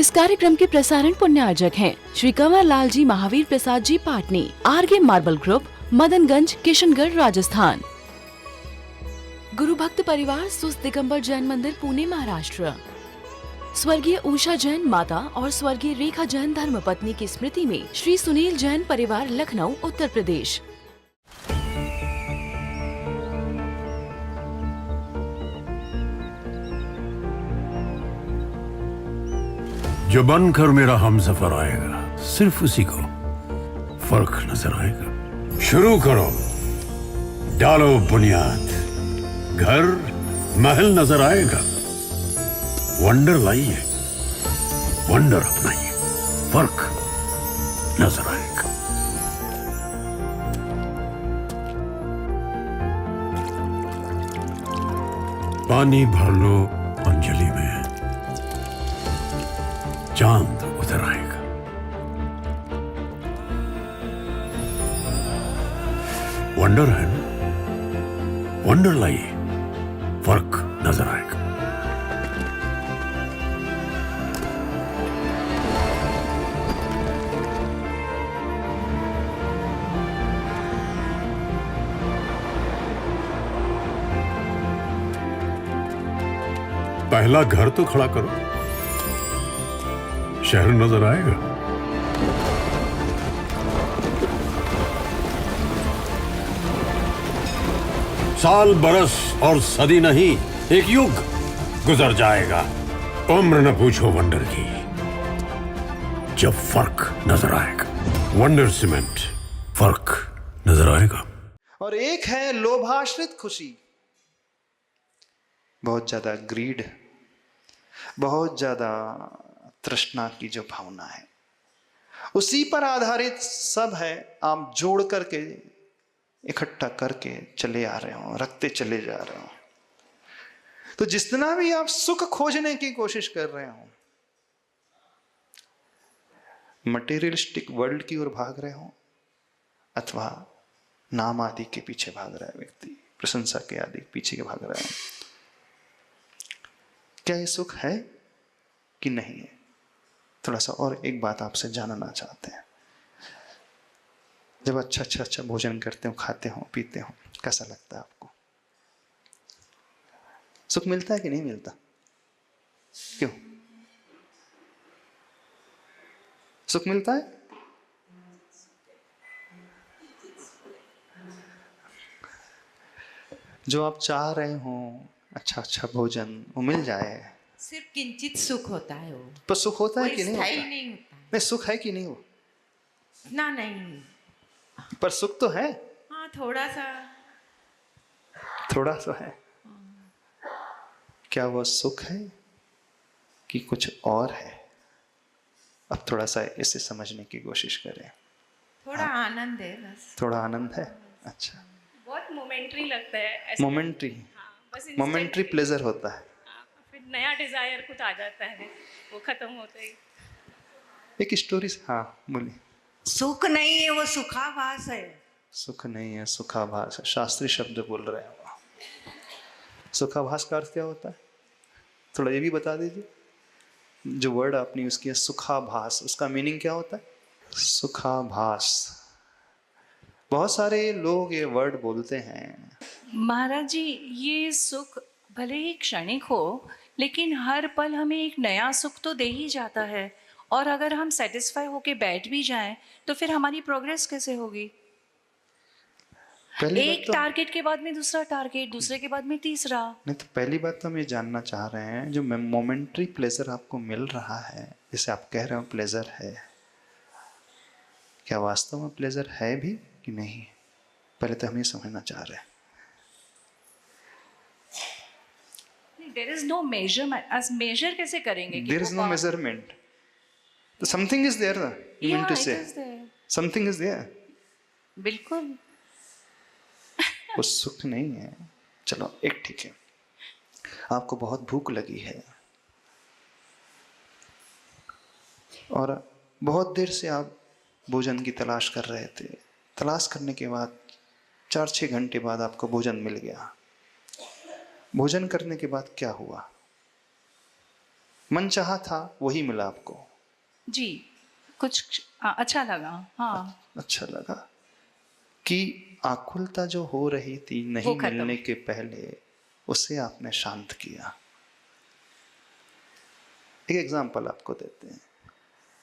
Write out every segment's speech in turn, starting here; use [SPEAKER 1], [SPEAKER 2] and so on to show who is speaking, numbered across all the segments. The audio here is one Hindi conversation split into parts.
[SPEAKER 1] इस कार्यक्रम के प्रसारण पुण्यार्जक हैं Shri Kanwar Lal ji Mahavir Prasad ji Patni, RK marble group, Madanganj, Kishangarh, Rajasthan. गुरु भक्त परिवार सुस्त दिगंबर जैन मंदिर, पुणे, महाराष्ट्र। स्वर्गीय उषा जैन माता और स्वर्गीय रेखा जैन धर्मपत्नी की स्मृति में श्री सुनील जैन परिवार, लखनऊ, उत्तर प्रदेश।
[SPEAKER 2] जो बनकर मेरा हमसफर आएगा, सिर्फ उसी को फर्क नजर आएगा। शुरू करो, डालो बुनियाद, घर महल नजर आएगा। वंडर लाइए, वंडर अपनाइए, फर्क नजर आएगा। पानी भर लो अंजलि में, चांद उतर आएगा। वंडर है ना, वंडर लाइए, फर्क नजर आएगा। पहला घर तो खड़ा करो, शहर नजर आएगा। साल, बरस और सदी नहीं, एक युग गुजर जाएगा। उम्र न पूछो वंडर की, जब फर्क नजर आएगा। वंडर सीमेंट, फर्क नजर आएगा।
[SPEAKER 3] और एक है लोभाश्रित खुशी, बहुत ज्यादा ग्रीड, बहुत ज्यादा तृष्णा की जो भावना है, उसी पर आधारित सब है। आप जोड़ करके, इकट्ठा करके चले आ रहे हो, रखते चले जा रहे हो। तो जितना भी आप सुख खोजने की कोशिश कर रहे हो, मटेरियलिस्टिक वर्ल्ड की ओर भाग रहे हो, अथवा नाम आदि के पीछे भाग रहा है व्यक्ति, प्रशंसा के आदि के पीछे के भाग रहा है, क्या ये सुख है कि नहीं है? थोड़ा सा और एक बात आपसे जानना चाहते हैं। जब अच्छा भोजन करते हो, खाते हो, पीते हो, कैसा लगता है आपको? सुख मिलता है कि नहीं मिलता? क्यों सुख मिलता है? जो आप चाह रहे हो, अच्छा भोजन वो मिल जाए,
[SPEAKER 4] सिर्फ किंचित सुख होता है वो।
[SPEAKER 3] पर सुख होता है कि नहीं होता?
[SPEAKER 4] नहीं होता है।
[SPEAKER 3] नहीं, सुख है कि नहीं वो?
[SPEAKER 4] ना नहीं,
[SPEAKER 3] पर सुख तो है,
[SPEAKER 4] हाँ थोड़ा सा
[SPEAKER 3] है। क्या वो सुख है कि कुछ और है? अब थोड़ा सा इसे समझने की कोशिश करें।
[SPEAKER 4] थोड़ा आनंद है बस।
[SPEAKER 3] थोड़ा आनंद है, अच्छा।
[SPEAKER 5] बहुत मोमेंट्री लगता है ऐसे।
[SPEAKER 3] मोमेंट्री,
[SPEAKER 5] हाँ, बस
[SPEAKER 3] मोमेंट्री प्लेजर होता है।
[SPEAKER 5] फिर नया डिजायर कुछ आ जाता है, वो खत्म होता ही।
[SPEAKER 3] एक स्टोरी, हाँ बोलिए।
[SPEAKER 4] सुख नहीं है वो, सुखाभास है।
[SPEAKER 3] सुख नहीं है, सुखाभास है। शास्त्रीय शब्द बोल रहे हैं। सुखाभास का अर्थ क्या होता है? थोड़ा ये भी बता दीजिए। जो वर्ड आपने यूज किया सुखाभास, उसका मीनिंग क्या होता है? सुखाभास, बहुत सारे लोग ये वर्ड बोलते हैं।
[SPEAKER 6] महाराज जी, ये सुख भले ही क्षणिक हो, लेकिन हर पल हमें एक नया सुख तो दे ही जाता है। और अगर हम सेटिस्फाई होके बैठ भी जाएं, तो फिर हमारी प्रोग्रेस कैसे होगी? एक टारगेट के बाद में दूसरा टारगेट, दूसरे के बाद में तीसरा।
[SPEAKER 3] नहीं, तो पहली बात तो हम ये जानना चाह रहे हैं, जो मोमेंट्री प्लेजर आपको मिल रहा है, जिसे आप कह रहे हो प्लेजर है, क्या वास्तव में प्लेजर है भी कि नहीं? पहले तो हम ये समझना चाह रहे हैं।
[SPEAKER 6] There is no measurement. as measure कैसे करेंगे?
[SPEAKER 3] There is no measurement. So something is there, you mean to say?
[SPEAKER 6] it is there.
[SPEAKER 3] Something is there.
[SPEAKER 6] बिल्कुल।
[SPEAKER 3] वो सुख नहीं है। चलो एक ठीक है, आपको बहुत भूख लगी है और बहुत देर से आप भोजन की तलाश कर रहे थे। तलाश करने के बाद 4-6 घंटे बाद आपको भोजन मिल गया। भोजन करने के बाद क्या हुआ? मन चाहा था वही मिला आपको,
[SPEAKER 6] जी, कुछ अच्छा लगा। हाँ,
[SPEAKER 3] अच्छा लगा कि आकुलता जो हो रही थी नहीं
[SPEAKER 6] वो खत्म।
[SPEAKER 3] मिलने के पहले, उसे आपने शांत किया। एक एग्जांपल आपको देते हैं।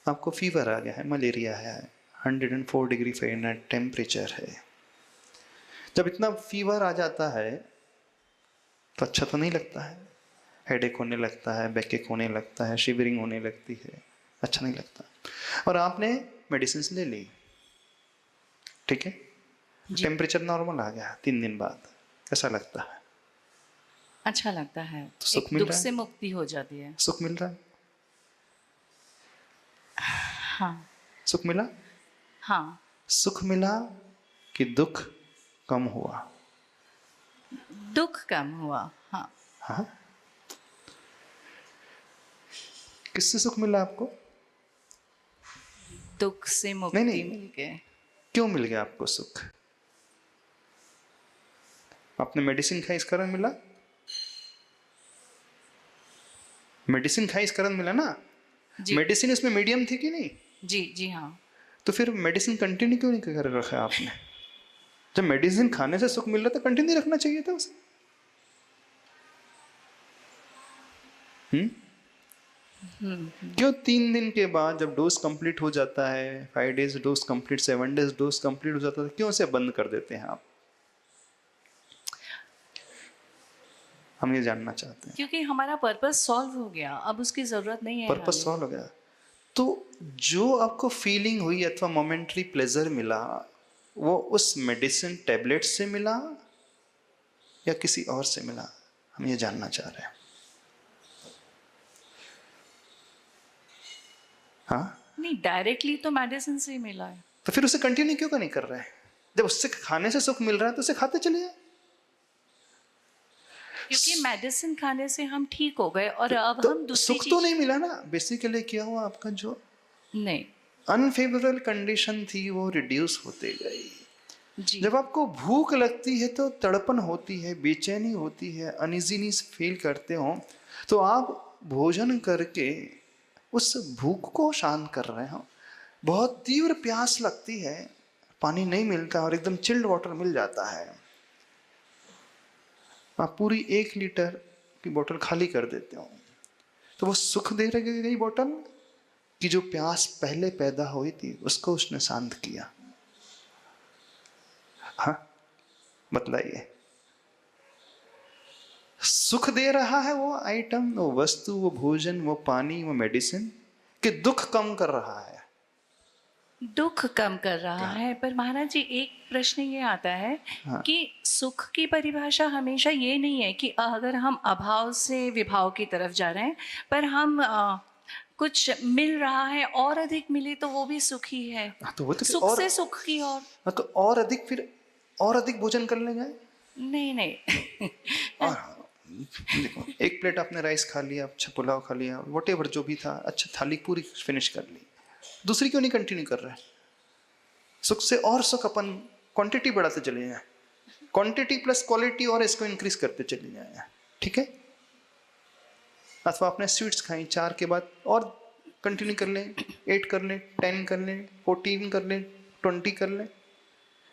[SPEAKER 3] आपको फीवर आ गया है, मलेरिया है, 104 डिग्री फ़ारेनहाइट टेम्परेचर है। जब इतना फीवर आ जाता है तो अच्छा तो नहीं लगता है, हेडेक होने लगता है, बैकेक होने लगता है, शिवरिंग होने लगती है, अच्छा नहीं लगता। और आपने मेडिसिन ले ली, ठीक है, टेम्परेचर नॉर्मल आ गया 3 दिन बाद, कैसा लगता है?
[SPEAKER 6] अच्छा लगता है,
[SPEAKER 3] तो सुख
[SPEAKER 6] एक
[SPEAKER 3] मिल
[SPEAKER 6] दुख
[SPEAKER 3] रहा है?
[SPEAKER 6] से मुक्ति हो जाती है।
[SPEAKER 3] सुख मिल रहा है?
[SPEAKER 6] हाँ
[SPEAKER 3] सुख मिला?
[SPEAKER 6] हाँ,
[SPEAKER 3] सुख मिला कि दुख कम हुआ?
[SPEAKER 6] दुख कम हुआ। हाँ,
[SPEAKER 3] हाँ, किससे सुख मिला आपको?
[SPEAKER 6] दुख से
[SPEAKER 3] नहीं,
[SPEAKER 6] मुक्ति
[SPEAKER 3] नहीं।
[SPEAKER 6] मिल गए।
[SPEAKER 3] क्यों मिल गया आपको सुख? आपने मेडिसिन खाई इस कारण मिला? मेडिसिन खाई इस कारण मिला ना?
[SPEAKER 6] जी
[SPEAKER 3] मेडिसिन इसमें मीडियम थी कि नहीं?
[SPEAKER 6] जी जी हाँ,
[SPEAKER 3] तो फिर मेडिसिन कंटिन्यू क्यों नहीं कर रखा है आपने? जब मेडिसिन खाने से सुख मिल रहा था, कंटिन्यू रखना चाहिए था उसे। क्यों 3 दिन के बाद जब डोज कंप्लीट हो जाता है, 5 days dose complete, 7 days dose complete हो जाता है, क्यों उसे बंद कर देते हैं आप? हम ये जानना चाहते हैं।
[SPEAKER 6] क्योंकि हमारा पर्पस सॉल्व हो गया, अब उसकी जरूरत नहीं है
[SPEAKER 3] पर्पस
[SPEAKER 6] हमें।
[SPEAKER 3] सॉल्व हो गया। तो जो आपको फीलिंग हुई अथवा मोमेंटरी प्लेजर मिला, वो उस मेडिसिन टैबलेट से मिला या किसी और से मिला? हम ये जानना चाह रहे हैं। हाँ,
[SPEAKER 6] नहीं, डायरेक्टली तो मेडिसिन से ही मिला है।
[SPEAKER 3] तो फिर उसे कंटिन्यू क्यों नहीं कर रहे हैं? जब उससे खाने से सुख मिल रहा है तो उसे खाते चले जाए।
[SPEAKER 6] क्योंकि मेडिसिन खाने से हम ठीक हो गए और अब हम दूसरी
[SPEAKER 3] सुख
[SPEAKER 6] चीज
[SPEAKER 3] तो नहीं मिला ना। बेसिकली क्या हुआ, आपका जो
[SPEAKER 6] नहीं।
[SPEAKER 3] अनफेवरेबल कंडीशन थी वो रिड्यूस होते गई।
[SPEAKER 6] जी
[SPEAKER 3] जब आपको भूख लगती है तो तड़पन होती है, बेचैनी होती है, अनइजीनेस फील करते हो, तो आप भोजन करके उस भूख को शांत कर रहे हो। बहुत तीव्र प्यास लगती है, पानी नहीं मिलता और एकदम चिल्ड वाटर मिल जाता है, आप पूरी 1 लीटर की बोतल खाली कर देते हो। तो वो सुख दे रही गई बोतल कि जो प्यास पहले पैदा हुई थी उसको उसने शांत किया। हाँ, बतलाइए, सुख दे रहा है वो आइटम, वो वस्तु, वो भोजन, वो पानी, वो मेडिसिन, कि दुख कम कर रहा है?
[SPEAKER 6] दुख कम कर रहा है। पर महाराज जी, एक प्रश्न ये आता है कि सुख की परिभाषा हमेशा ये नहीं है कि अगर हम अभाव से विभाव की तरफ जा रहे हैं, पर हम कुछ मिल रहा है और अधिक मिले तो वो भी सुख ही है।
[SPEAKER 3] तो वो तो
[SPEAKER 6] सुख
[SPEAKER 3] और,
[SPEAKER 6] से सुख की और
[SPEAKER 3] तो और अधिक, फिर और अधिक भोजन कर ले जाए।
[SPEAKER 6] नहीं नहीं
[SPEAKER 3] और देखो, 1 प्लेट आपने राइस खा लिया, अच्छा पुलाव खा लिया, वटेवर जो भी था, अच्छा थाली पूरी फिनिश कर ली, दूसरी क्यों नहीं कंटिन्यू कर रहे हैं? सुख से और सुख अपन क्वांटिटी बढ़ाते चले जाए, क्वांटिटी प्लस क्वालिटी और इसको इंक्रीज करते चले जाए, ठीक है? अथवा आपने स्वीट्स खाई, 4 के बाद और कंटिन्यू कर लें, 8 कर लें, 10 कर लें, 14 कर लें, 20 कर लें,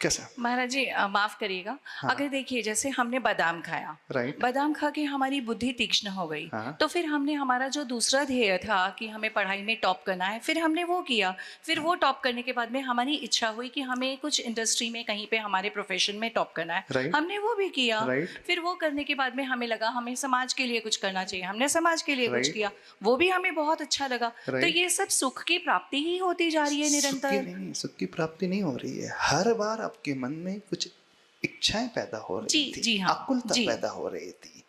[SPEAKER 3] कैसा?
[SPEAKER 6] महाराज जी माफ करिएगा।
[SPEAKER 3] हाँ।
[SPEAKER 6] अगर देखिए, जैसे हमने बादाम खाया,
[SPEAKER 3] राइट।
[SPEAKER 6] बादाम खा के हमारी बुद्धि तीक्ष्ण हो गई,
[SPEAKER 3] हाँ।
[SPEAKER 6] तो फिर हमने हमारा जो दूसरा ध्येय था कि हमें पढ़ाई में टॉप करना है, फिर हमने वो किया। फिर वो टॉप करने के बाद में हमारी इच्छा हुई कि हमें कुछ इंडस्ट्री में कहीं पे हमारे प्रोफेशन में टॉप करना है,
[SPEAKER 3] राइट।
[SPEAKER 6] हमने वो भी किया।
[SPEAKER 3] राइट।
[SPEAKER 6] फिर वो करने के बाद में हमें लगा हमें समाज के लिए कुछ करना चाहिए, हमने समाज के लिए कुछ
[SPEAKER 3] राइट।
[SPEAKER 6] किया, वो भी हमें बहुत अच्छा लगा। तो
[SPEAKER 3] राइट।
[SPEAKER 6] ये सब सुख की प्राप्ति ही होती जा रही है निरंतर।
[SPEAKER 3] नहीं, सुख की प्राप्ति नहीं हो रही है। हर बार आपके मन में कुछ इच्छाएं पैदा हो रही
[SPEAKER 6] जी,
[SPEAKER 3] थी,
[SPEAKER 6] जी हाँ,
[SPEAKER 3] आकुलता
[SPEAKER 6] जी।
[SPEAKER 3] पैदा हो रही थी,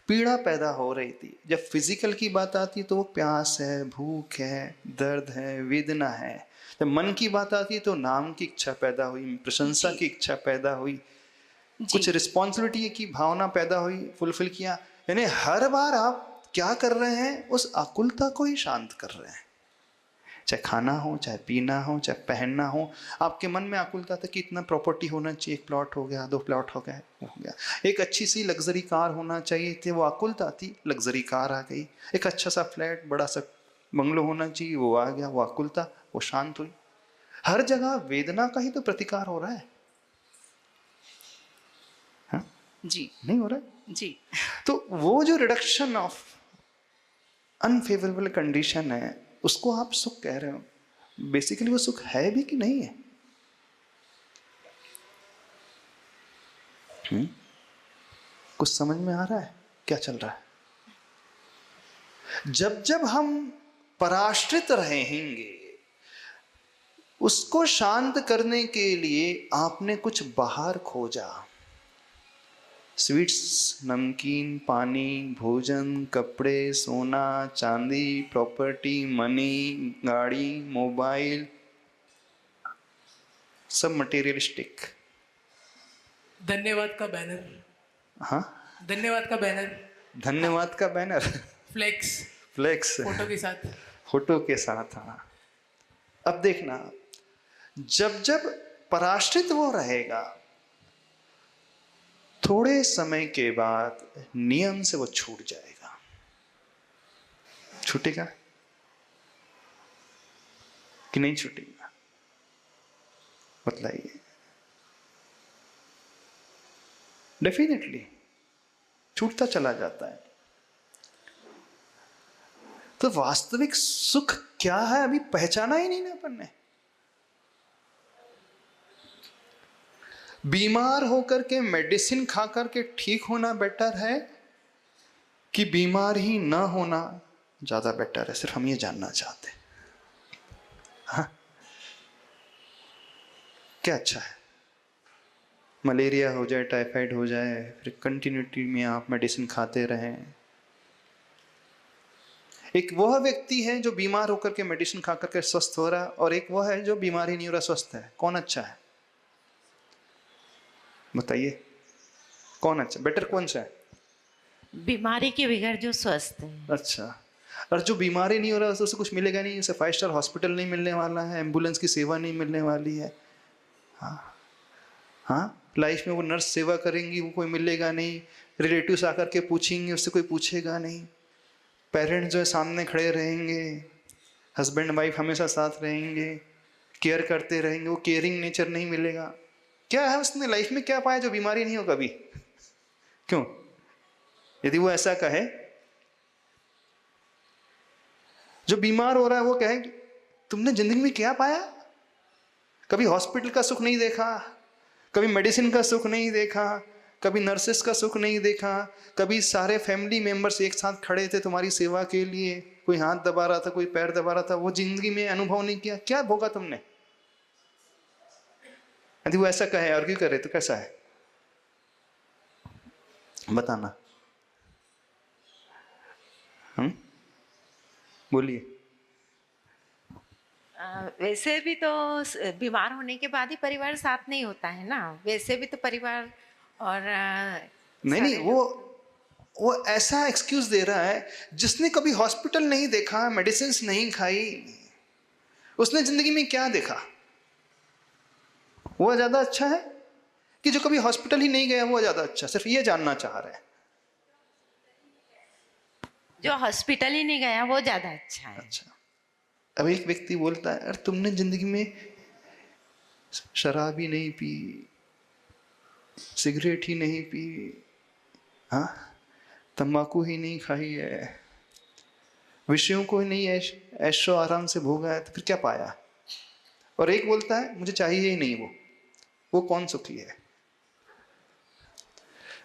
[SPEAKER 3] पीड़ा पैदा हो रही थी। जब फिजिकल की बात आती है तो वो प्यास है, भूख है, दर्द है, वेदना है। जब मन की बात आती है तो नाम की इच्छा पैदा हुई, प्रशंसा
[SPEAKER 6] जी।
[SPEAKER 3] की इच्छा पैदा हुई,
[SPEAKER 6] जी।
[SPEAKER 3] कुछ रिस्पॉन्सिबिलिटी की भावना पैदा हुई, फुलफिल किया। यानी हर बार आप क्या कर रहे हैं, उस आकुलता को ही शांत कर रहे हैं। चाहे खाना हो, चाहे पीना हो, चाहे पहनना हो। आपके मन में आकुलता था कि इतना प्रॉपर्टी होना चाहिए, 1 प्लॉट हो गया, 2 प्लॉट हो गया, वो हो गया। एक अच्छी सी लग्जरी कार होना चाहिए थी, वो आकुलता थी, लग्जरी कार आ गई। एक अच्छा सा फ्लैट, बड़ा सा बंगलो होना चाहिए, वो आ गया, वो आकुलता, वो शांत हुई। हर जगह वेदना का ही तो प्रतिकार हो रहा है, हाँ?
[SPEAKER 6] जी
[SPEAKER 3] नहीं हो रहा है?
[SPEAKER 6] जी।
[SPEAKER 3] तो वो जो रिडक्शन ऑफ अनफेवरेबल कंडीशन है, उसको आप सुख कह रहे हो। बेसिकली वो सुख है भी कि नहीं है? कुछ समझ में आ रहा है क्या चल रहा है? जब जब हम पराश्रित रहेंगे, उसको शांत करने के लिए आपने कुछ बाहर खोजा। स्वीट्स, नमकीन, पानी, भोजन, कपड़े, सोना, चांदी, प्रॉपर्टी, मनी, गाड़ी, मोबाइल, सब मटेरियलिस्टिक।
[SPEAKER 7] धन्यवाद का बैनर।
[SPEAKER 3] हाँ,
[SPEAKER 7] धन्यवाद का बैनर,
[SPEAKER 3] धन्यवाद का बैनर,
[SPEAKER 7] फ्लेक्स,
[SPEAKER 3] फ्लेक्स,
[SPEAKER 7] फोटो के साथ।
[SPEAKER 3] फोटो के साथ। हाँ, अब देखना, जब जब पराश्रित वो रहेगा, थोड़े समय के बाद नियम से वो छूट जाएगा। छूटेगा कि नहीं छूटेगा? बतलाइए। डेफिनेटली छूटता चला जाता है। तो वास्तविक सुख क्या है अभी पहचाना ही नहीं ना अपन ने। बीमार होकर के मेडिसिन खा करके ठीक होना बेटर है कि बीमार ही ना होना ज्यादा बेटर है? सिर्फ हम ये जानना चाहते हैं, हाँ? क्या अच्छा है? मलेरिया हो जाए, टाइफाइड हो जाए, फिर कंटिन्यूटी में आप मेडिसिन खाते रहें। एक वह व्यक्ति है जो बीमार होकर के मेडिसिन खा करके स्वस्थ हो रहा है, और एक वह है जो बीमार ही नहीं हो रहा, स्वस्थ है। कौन अच्छा है? बताइए, कौन अच्छा, बेटर कौन सा है?
[SPEAKER 4] बीमारी के बगैर जो स्वस्थ है।
[SPEAKER 3] अच्छा, और जो बीमारी नहीं हो रहा उससे कुछ मिलेगा नहीं, उसे 5 स्टार हॉस्पिटल नहीं मिलने वाला है, एम्बुलेंस की सेवा नहीं मिलने वाली है। हाँ हाँ, लाइफ में वो नर्स सेवा करेंगी, वो कोई मिलेगा नहीं। रिलेटिव्स आकर के पूछेंगे, उससे कोई पूछेगा नहीं। पेरेंट्स जो है सामने खड़े रहेंगे, हस्बैंड वाइफ हमेशा साथ रहेंगे, केयर करते रहेंगे, वो केयरिंग नेचर नहीं मिलेगा। क्या है उसने लाइफ में क्या पाया जो बीमारी नहीं हो कभी? क्यों? यदि वो ऐसा कहे, जो बीमार हो रहा है वो कहे तुमने जिंदगी में क्या पाया? कभी हॉस्पिटल का सुख नहीं देखा, कभी मेडिसिन का सुख नहीं देखा, कभी नर्सेस का सुख नहीं देखा, कभी सारे फैमिली मेंबर्स एक साथ खड़े थे तुम्हारी सेवा के लिए, कोई हाथ दबा रहा था, कोई पैर दबा रहा था, वो जिंदगी में अनुभव नहीं किया। क्या भोगा तुमने? यदि वो ऐसा कहे, आर्ग्यू करे, तो कैसा है बताना? हम बोलिए।
[SPEAKER 4] वैसे भी तो बीमार होने के बाद ही परिवार साथ नहीं होता है ना। वैसे भी तो परिवार और
[SPEAKER 3] नहीं, वो ऐसा एक्सक्यूज दे रहा है जिसने कभी हॉस्पिटल नहीं देखा, मेडिसिन नहीं खाई, उसने जिंदगी में क्या देखा? वो ज्यादा अच्छा है कि जो कभी हॉस्पिटल ही नहीं गया वो ज्यादा अच्छा? सिर्फ ये जानना चाह रहे हैं।
[SPEAKER 4] जो हॉस्पिटल ही नहीं गया वो ज्यादा अच्छा है।
[SPEAKER 3] अच्छा, अब एक व्यक्ति बोलता है अरे तुमने जिंदगी में शराब ही नहीं पी, सिगरेट ही नहीं पी, हाँ, तंबाकू ही नहीं खाई है, विषयों को ही नहीं ऐशो आराम से भोगा है, तो फिर क्या पाया? और एक बोलता है मुझे चाहिए ही नहीं वो कौन सुखी है?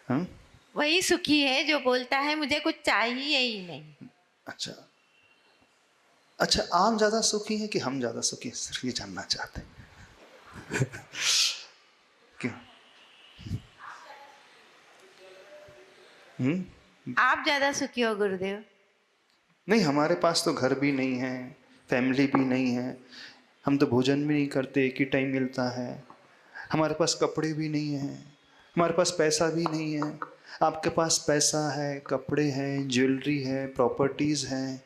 [SPEAKER 3] हाँ?
[SPEAKER 4] वही सुखी है जो बोलता है मुझे कुछ चाहिए ही नहीं।
[SPEAKER 3] अच्छा, आप ज्यादा सुखी हैं कि हम ज्यादा सुखी हैं? सिर्फ ये जानना चाहते हैं। क्यों?
[SPEAKER 4] आप ज्यादा सुखी हो गुरुदेव।
[SPEAKER 3] नहीं, हमारे पास तो घर भी नहीं है, फैमिली भी नहीं है, हम तो भोजन भी नहीं करते, एक ही टाइम मिलता है, हमारे पास कपड़े भी नहीं है, हमारे पास पैसा भी नहीं है। आपके पास पैसा है, कपड़े हैं, ज्वेलरी है, प्रॉपर्टीज हैं,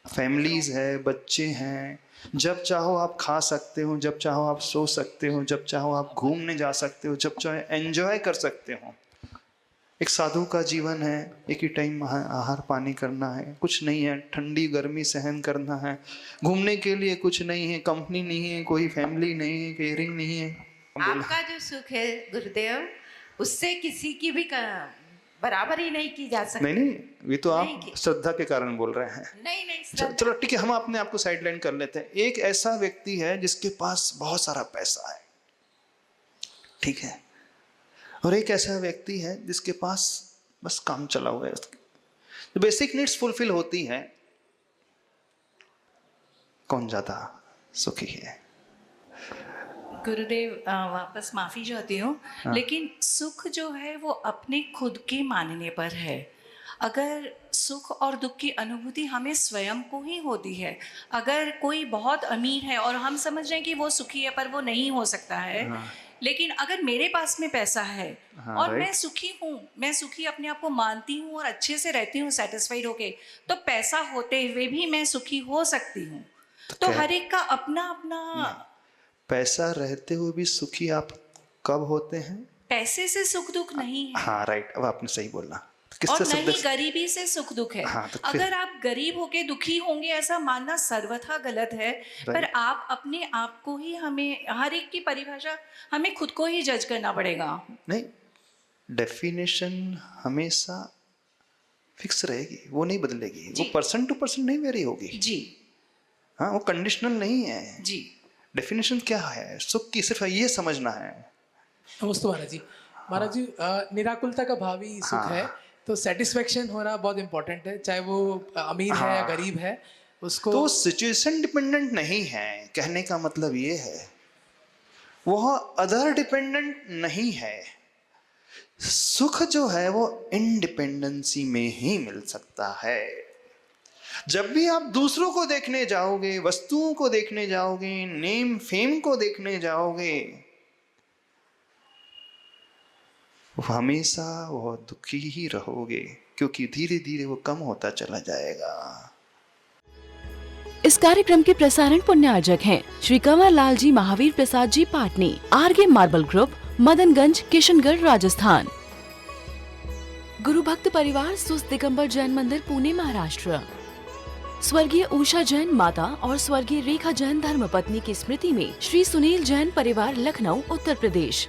[SPEAKER 3] फैमिलीज है, बच्चे हैं, जब चाहो आप खा सकते हो, जब चाहो आप सो सकते हो, जब चाहो आप घूमने जा सकते हो, जब चाहे एंजॉय कर सकते हो। एक साधु का जीवन है, एक ही टाइम आहार पानी करना है, कुछ नहीं है, ठंडी गर्मी सहन करना है, घूमने के लिए कुछ नहीं है, कंपनी नहीं है, कोई फैमिली नहीं है, केयरिंग नहीं है।
[SPEAKER 4] आपका जो सुख है गुरुदेव, उससे किसी की भी बराबरी नहीं की जा सकती।
[SPEAKER 3] नहीं, ये तो
[SPEAKER 4] नहीं
[SPEAKER 3] आप
[SPEAKER 4] की।
[SPEAKER 3] श्रद्धा के कारण बोल रहे हैं।
[SPEAKER 4] नहीं
[SPEAKER 3] चलो ठीक है, हम अपने आप को साइडलाइन कर लेते हैं। एक ऐसा व्यक्ति है जिसके पास बहुत सारा पैसा है, ठीक है, और एक ऐसा व्यक्ति है जिसके पास बस काम चला हुआ है, उसकी बेसिक नीड्स फुलफिल होती है। कौन ज्यादा सुखी है?
[SPEAKER 6] गुरुदेव वापस माफ़ी चाहती हूँ, लेकिन सुख जो है वो अपने खुद के मानने पर है। अगर सुख और दुख की अनुभूति हमें स्वयं को ही होती है। अगर कोई बहुत अमीर है और हम समझ रहे हैं कि वो सुखी है, पर वो नहीं हो सकता है। लेकिन अगर मेरे पास में पैसा है और मैं सुखी हूँ, मैं सुखी अपने आप को मानती हूँ और अच्छे से रहती हूँ सेटिस्फाइड होके, तो पैसा होते हुए भी मैं सुखी हो सकती हूँ। तो हर एक का अपना अपना।
[SPEAKER 3] पैसा रहते हुए भी सुखी आप कब होते हैं?
[SPEAKER 6] पैसे से सुख दुख नहीं है।
[SPEAKER 3] हाँ राइट, अब आपने सही बोला।
[SPEAKER 6] और नहीं गरीबी से सुख दुख है।
[SPEAKER 3] हाँ, तो फिर-
[SPEAKER 6] अगर आप गरीब होके दुखी होंगे ऐसा मानना सर्वथा गलत है। पर आप अपने आप को ही, हमें हर एक की परिभाषा हमें खुद को ही जज करना पड़ेगा।
[SPEAKER 3] नहीं, डेफिनेशन हमेशा फिक्स रहेगी, वो नहीं बदलेगी, वो पर्सन टू पर्सन नहीं वेरी होगी
[SPEAKER 6] जी।
[SPEAKER 3] हाँ, वो कंडीशनल नहीं है
[SPEAKER 6] जी।
[SPEAKER 3] डेफिनेशन क्या है सुख की, सिर्फ ये समझना है।
[SPEAKER 7] नमस्ते महाराज जी। महाराज जी, निराकुलता का भाव ही सुख है, तो सेटिस्फेक्शन होना बहुत इंपॉर्टेंट है, चाहे वो अमीर है या गरीब है, उसको।
[SPEAKER 3] तो सिचुएशन डिपेंडेंट नहीं है, कहने का मतलब ये है, वह अदर डिपेंडेंट नहीं है। सुख जो है वो इंडिपेंडेंसी में ही मिल सकता है। जब भी आप दूसरों को देखने जाओगे, वस्तुओं को देखने जाओगे, नेम फेम को देखने जाओगे, हमेशा वो दुखी ही रहोगे, क्योंकि धीरे धीरे वो कम होता चला जाएगा।
[SPEAKER 1] इस कार्यक्रम के प्रसारण पुण्यार्जक हैं श्री कंवर लाल जी महावीर प्रसाद जी पाटनी, आरगे मार्बल ग्रुप, मदनगंज, किशनगढ़, राजस्थान। गुरु भक्त परिवार सुस्त दिगंबर जैन मंदिर, पुणे, महाराष्ट्र। स्वर्गीय उषा जैन माता और स्वर्गीय रेखा जैन धर्मपत्नी की स्मृति में श्री सुनील जैन परिवार, लखनऊ, उत्तर प्रदेश।